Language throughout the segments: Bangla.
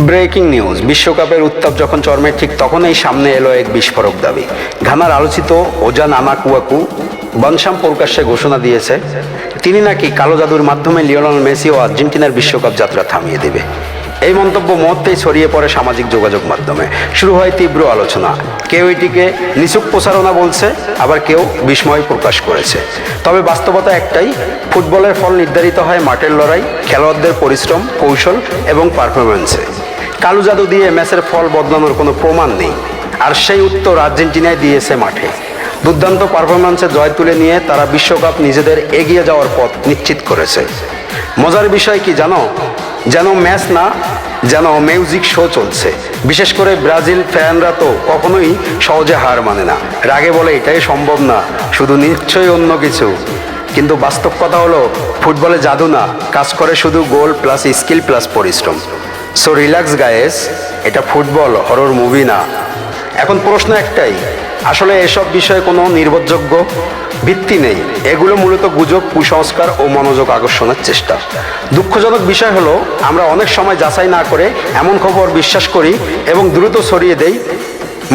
ব্রেকিং নিউজ, বিশ্বকাপের উত্তাপ যখন চরমে ঠিক তখনই সামনে এলো এক বিস্ফোরক দাবি। ঘানার আলোচিত ওজান আনাকুয়াকু বনসাম প্রকাশ্যে ঘোষণা দিয়েছে তিনি নাকি কালো জাদুর মাধ্যমে লিওনেল মেসি ও আর্জেন্টিনার বিশ্বকাপ যাত্রা থামিয়ে দেবে। এই মন্তব্য মুহূর্তেই ছড়িয়ে পড়ে সামাজিক যোগাযোগ মাধ্যমে। শুরু হয় তীব্র আলোচনা। কেউ এটিকে নিছক প্রচারণা বলছে, আবার কেউ বিস্ময় প্রকাশ করেছে। তবে বাস্তবতা একটাই, ফুটবলের ফল নির্ধারিত হয় মাঠের লড়াই, খেলোয়াড়দের পরিশ্রম, কৌশল এবং পারফরম্যান্সে। কালো জাদু দিয়ে ম্যাচের ফল বদলানোর কোনো প্রমাণ নেই, আর সেই উত্তর আর্জেন্টিনায় দিয়েছে মাঠে। দুর্দান্ত পারফরম্যান্সে জয় তুলে নিয়ে তারা বিশ্বকাপ নিজেদের এগিয়ে যাওয়ার পথ নিশ্চিত করেছে। মজার বিষয় কি জানো, যেন ম্যাচ না, যেন মিউজিক শো চলছে। বিশেষ করে ব্রাজিল ফ্যানরা তো কখনোই সহজে হার মানে না। রাগে বলে এটাই সম্ভব না, শুধু নিশ্চয়ই অন্য কিছু। কিন্তু বাস্তব কথা হলো, ফুটবলে জাদু না, কাজ করে শুধু গোল প্লাস স্কিল প্লাস পরিশ্রম। সো রিল্যাক্স গায়েস, এটা ফুটবল, হরর মুভি না। এখন প্রশ্ন একটাই, আসলে এসব বিষয়ে কোনো নির্ভরযোগ্য ভিত্তি নেই। এগুলো মূলত গুজব, কুসংস্কার ও মনোযোগ আকর্ষণের চেষ্টা। দুঃখজনক বিষয় হলো, আমরা অনেক সময় যাচাই না করে এমন খবর বিশ্বাস করি এবং দ্রুত ছড়িয়ে দেই।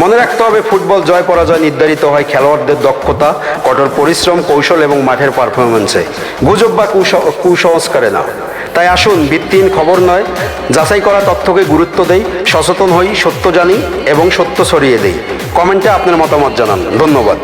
মনে রাখতে হবে, ফুটবল জয় পরাজয় নির্ধারিত হয় খেলোয়াড়দের দক্ষতা, কঠোর পরিশ্রম, কৌশল এবং মাঠের পারফরমেন্সে, গুজব বা কুসংস্কারে না। তাই আসুন, ভিত্তিহীন খবর নয়, যাচাই করা তথ্যকে গুরুত্ব দেই, সচেতন হই, সত্য জানি এবং সত্য ছড়িয়ে দেই। কমেন্টে আপনার মতামত জানান। ধন্যবাদ।